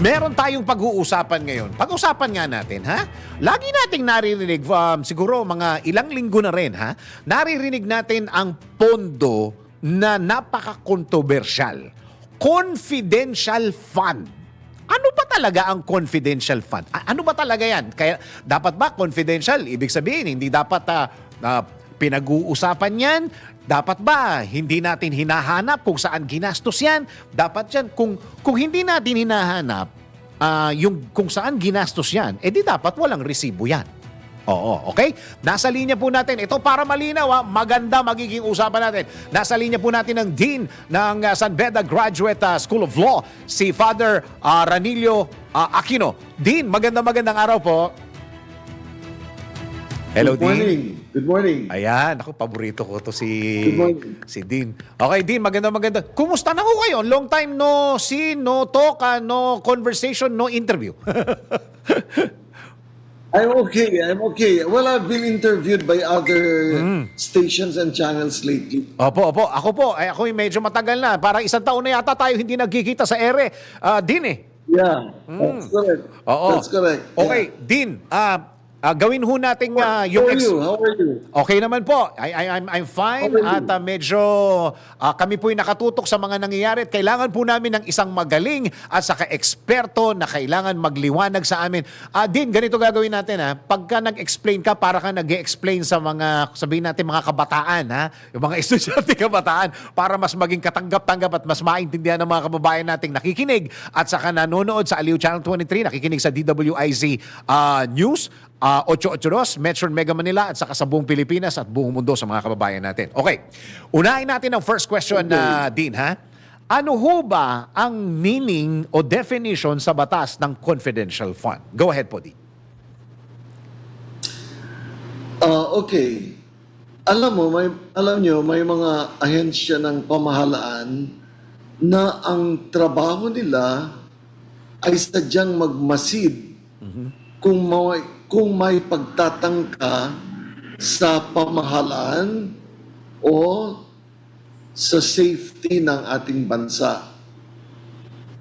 Meron tayong pag-uusapan ngayon. Pag-usapan nga natin, ha? Lagi nating naririnig, siguro mga ilang linggo na rin, ha? Naririnig natin ang pondo na napaka-controversial. Confidential fund. Ano ba talaga ang confidential fund? Ano ba talaga yan? Kaya dapat ba confidential? Ibig sabihin, hindi dapat pinag-uusapan yan? Dapat ba hindi natin hinahanap kung saan ginastos yan? Dapat yan, kung hindi natin hinahanap yung kung saan ginastos yan, edi dapat walang resibo yan. Oo, okay? Nasa linya po natin, ito para malinaw, maganda magiging usapan natin. Nasa linya po natin ang Dean ng San Beda Graduate School of Law, si Father Ranilio Aquino. Dean, magandang araw po. Hello, Good morning. Dean. Good morning. Ayan, ako, paborito ko to Good morning. si Dean. Okay, Dean, maganda. Kumusta na ho kayo? Long time no see, no talk, no conversation, no interview. I'm okay. Well, I've been interviewed by other stations and channels lately. Opo. Ako yung medyo matagal na. Parang isang taon na yata tayo hindi nagkikita sa ere. Dean eh. Yeah, that's correct. Oo. That's correct. Okay, Dean, gawin ho natin How yung... are you? How are you? Okay naman po. I'm fine How are at medyo kami po'y nakatutok sa mga nangyayari at kailangan po namin ng isang magaling at saka eksperto na kailangan magliwanag sa amin. Din, ganito gagawin natin ha. Pagka nag-explain ka, para ka nag-explain sa mga, sabihin natin mga kabataan ha, yung mga estudyante kabataan para mas maging katanggap-tanggap at mas maintindihan ng mga kababayan nating nakikinig at saka nanonood sa Aliw Channel 23, nakikinig sa DWIZ News. 882, Metro Mega Manila at saka sa buong Pilipinas at buong mundo sa mga kababayan natin. Okay, unahin natin ang first question na Dean, ha? Ano ho ba ang meaning o definition sa batas ng confidential fund? Go ahead po, Dean. Okay. Alam nyo, may mga ahensya ng pamahalaan na ang trabaho nila ay sadyang magmasid kung may pagtatangka sa pamahalaan o sa safety ng ating bansa.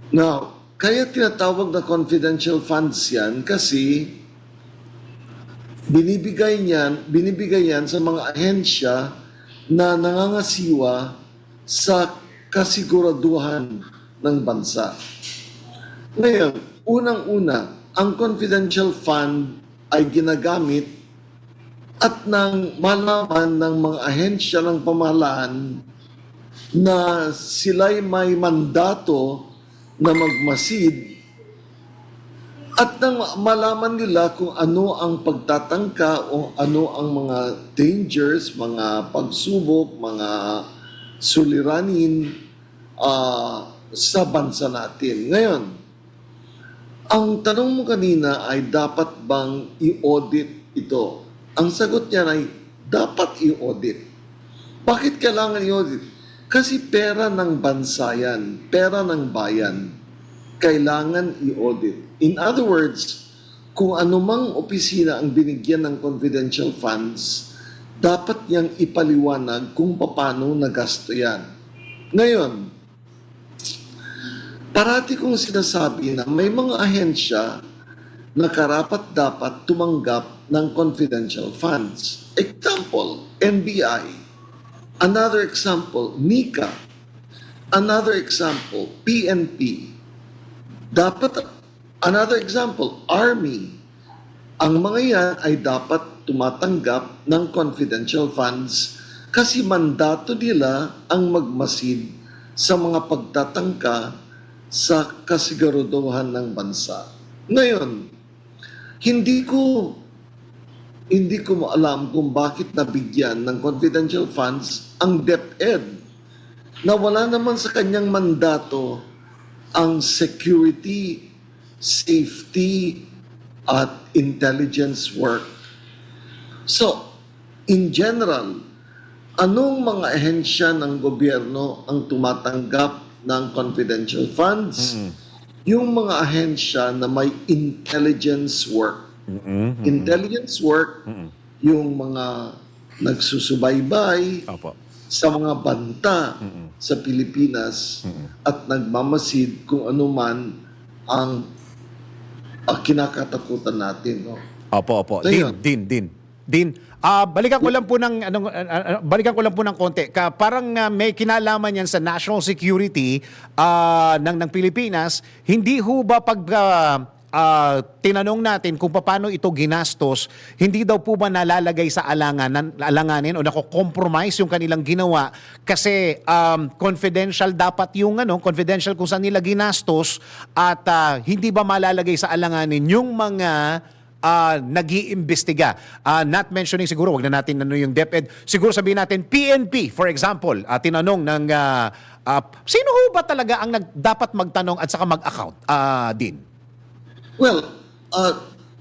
Now, kaya tinatawag na confidential funds yan kasi binibigay yan sa mga ahensya na nangangasiwa sa kasiguraduhan ng bansa. Ngayon, unang-una, ang confidential fund ay ginagamit at nang malaman ng mga ahensya ng pamahalaan na sila'y may mandato na magmasid at nang malaman nila kung ano ang pagtatangka o ano ang mga dangers, mga pagsubok, mga suliranin sa bansa natin. Ngayon, ang tanong mo kanina ay dapat bang i-audit ito? Ang sagot niya ay dapat i-audit. Bakit kailangan i-audit? Kasi pera ng bansa yan, pera ng bayan. Kailangan i-audit. In other words, kung anumang opisina ang binigyan ng confidential funds, dapat niyang ipaliwanag kung paano nagasto yan. Ngayon, parati kong sinasabi na may mga ahensya na karapat-dapat tumanggap ng confidential funds. Example, NBI. Another example, NICA. Another example, PNP. Another example, Army. Ang mga yan ay dapat tumatanggap ng confidential funds kasi mandato nila ang magmasid sa mga pagtatangka sa kasiguraduhan ng bansa. Ngayon, hindi ko alam kung bakit nabigyan ng confidential funds ang DepEd na wala naman sa kanyang mandato ang security, safety, at intelligence work. So, in general, anong mga ahensya ng gobyerno ang tumatanggap ng confidential funds? Yung mga ahensya na may intelligence work. Intelligence work, yung mga nagsusubaybay sa mga banta sa Pilipinas at nagmamasid kung ano man ang kinakatakutan natin, no? Opo. Ayun. Din. Balikan ko lang po ng konti. Parang may kinalaman yan sa national security ng Pilipinas. Hindi ho ba pag tinanong natin kung paano ito ginastos, hindi daw po ba nalalagay sa alanganin o nako-compromise yung kanilang ginawa kasi confidential dapat yung confidential kung saan nila ginastos at hindi ba malalagay sa alanganin yung mga nag-iimbestiga. Not mentioning siguro, wag na natin yung DepEd. Siguro sabihin natin PNP, for example, tinanong ng sino ho ba talaga ang dapat magtanong at saka mag-account, Din? Well,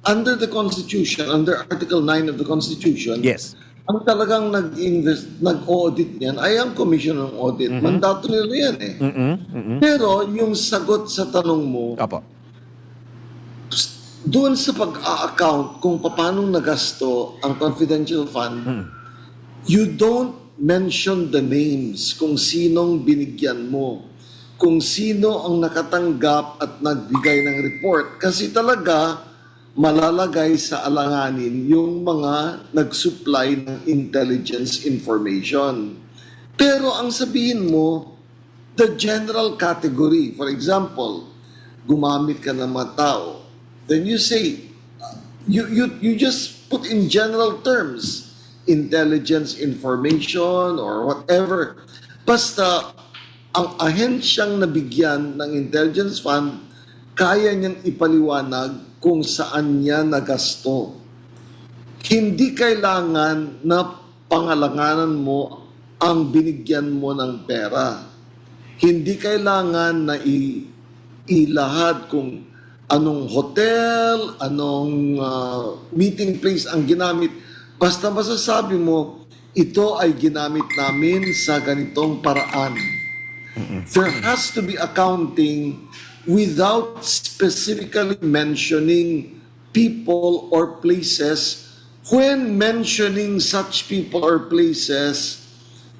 under the Constitution, under Article 9 of the Constitution, Yes. ang talagang nag-audit niyan ay ang Commission ng Audit. Mandato nila yan eh. Pero yung sagot sa tanong mo, Opo. doon sa pag-a-account kung paano nagasto ang confidential fund, you don't mention the names kung sinong binigyan mo, kung sino ang nakatanggap at nagbigay ng report. Kasi talaga, malalagay sa alanganin yung mga nag-supply ng intelligence information. Pero ang sabihin mo, the general category, for example, gumamit ka ng mga tao, then you say, you just put in general terms, intelligence information or whatever. Basta, ang ahensyang nabigyan ng intelligence fund, kaya niyang ipaliwanag kung saan niya nagasto. Hindi kailangan na pangalanganan mo ang binigyan mo ng pera. Hindi kailangan na ilahad kung anong hotel, anong meeting place ang ginamit. Basta masasabi mo, ito ay ginamit namin sa ganitong paraan. There has to be accounting without specifically mentioning people or places. When mentioning such people or places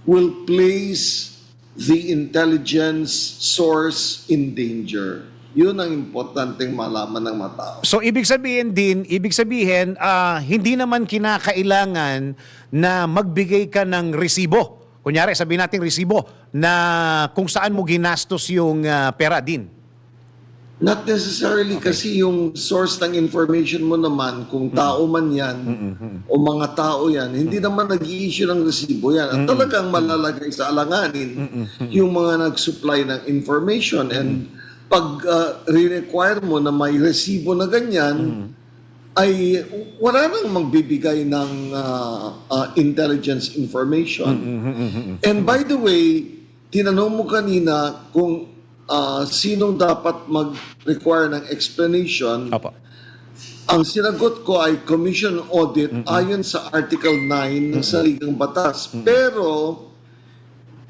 will place the intelligence source in danger. Yun ang importanteng malaman ng mga tao. So ibig sabihin, hindi naman kinakailangan na magbigay ka ng resibo. Kunyari, sabihin natin resibo na kung saan mo ginastos yung pera, Din. Not necessarily kasi yung source ng information mo naman, kung tao man yan o mga tao yan, hindi naman nag-i-issue ng resibo yan. At talagang malalagay sa alanganin yung mga nag-supply ng information. And pag re-require mo na may resibo na ganyan, ay wala nang magbibigay ng intelligence information. And by the way, tinanong mo kanina kung sinong dapat mag-require ng explanation. Opo. Ang sinagot ko ay Commission Audit ayon sa Article 9 ng Saligang Batas. Pero,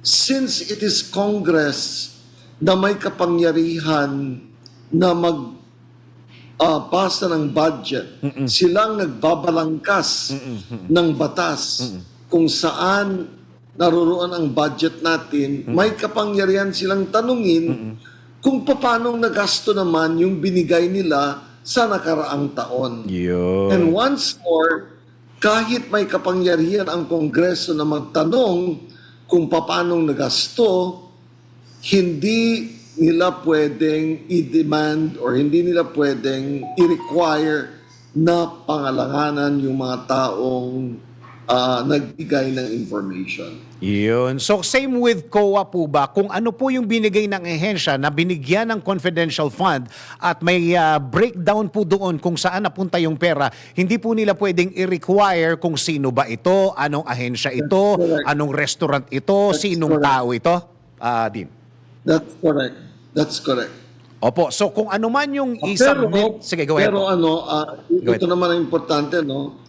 since it is Congress na may kapangyarihan na pasa ng budget, silang nagbabalangkas ng batas kung saan naroroon ang budget natin, may kapangyarihan silang tanungin kung paano nagasto naman yung binigay nila sa nakaraang taon. Yun. And once more, kahit may kapangyarihan ang Kongreso na magtanong kung paano nagasto, hindi nila pwedeng i-demand or hindi nila pwedeng i-require na pangalanganan yung mga taong nagbigay ng information. Yun. So same with COA po ba? Kung ano po yung binigay ng ehensya na binigyan ng confidential fund at may breakdown po doon kung saan napunta yung pera, hindi po nila pwedeng i-require kung sino ba ito, anong ahensya ito, anong restaurant ito, sinong tao ito. Din. That's correct. That's correct. Opo. So kung ano man yung i-submit, sige, go ahead. Pero ito naman ang importante, no?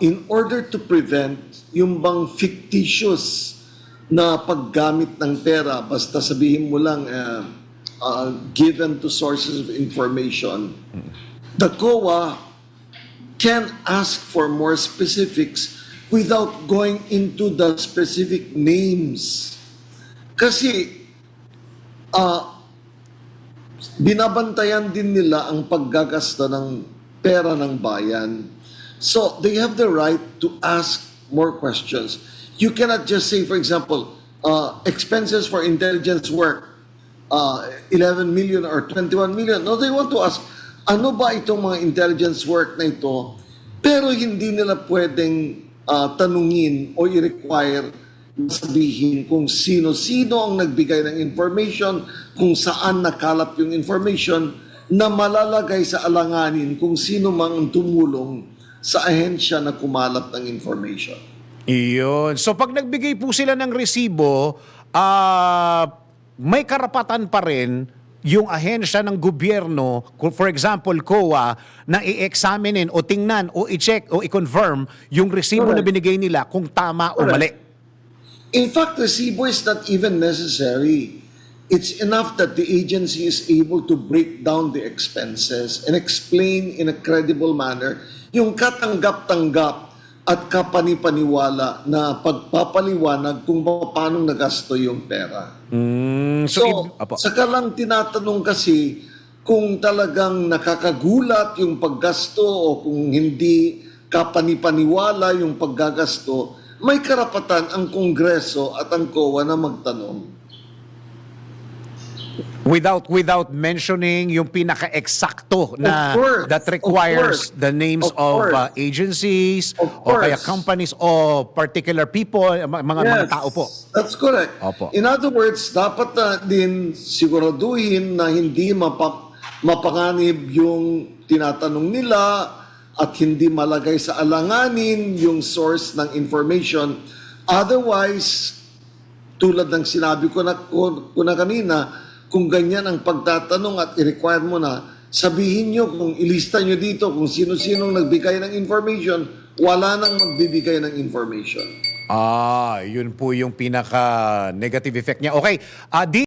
In order to prevent yung bang fictitious na paggamit ng pera, basta sabihin mo lang given to sources of information, the COA can ask for more specifics without going into the specific names. Kasi binabantayan din nila ang paggagasta ng pera ng bayan. So, they have the right to ask more questions. You cannot just say, for example, expenses for intelligence work, 11 million or 21 million. No, they want to ask, ano ba itong mga intelligence work na ito? Pero hindi nila pwedeng tanungin o i-require sabihin kung sino-sino ang nagbigay ng information, kung saan nakalap yung information, na malalagay sa alanganin kung sino mang ang tumulong sa ahensya na kumalap ng information. Iyon. So pag nagbigay po sila ng resibo, may karapatan pa rin yung ahensya ng gobyerno, for example, COA, na i-examinin o tingnan o i-check o i-confirm yung resibo na Correct. binigay nila kung tama o Correct. mali. In fact, resibo is not even necessary. It's enough that the agency is able to break down the expenses and explain in a credible manner yung katanggap-tanggap at kapanipaniwala na pagpapaliwanag kung paano nagasto yung pera. So, Apo. saka lang tinatanong kasi kung talagang nakakagulat yung paggasto o kung hindi kapanipaniwala yung paggagasto, may karapatan ang Kongreso at ang COA na magtanong. Without mentioning yung pinaka-eksakto na Of course, that of requires course, the names of of course. agencies Of o kaya course. companies o particular people, mga tao po. That's correct. Opo. In other words, dapat na din siguraduhin na hindi mapanganib yung tinatanong nila at hindi malagay sa alanganin yung source ng information. Otherwise, tulad ng sinabi ko na kanina, kung ganyan ang pagtatanong at i-require mo na, sabihin nyo kung ilista nyo dito kung sino-sinong nagbigay ng information, wala nang magbibigay ng information. Yun po yung pinaka-negative effect niya. Okay,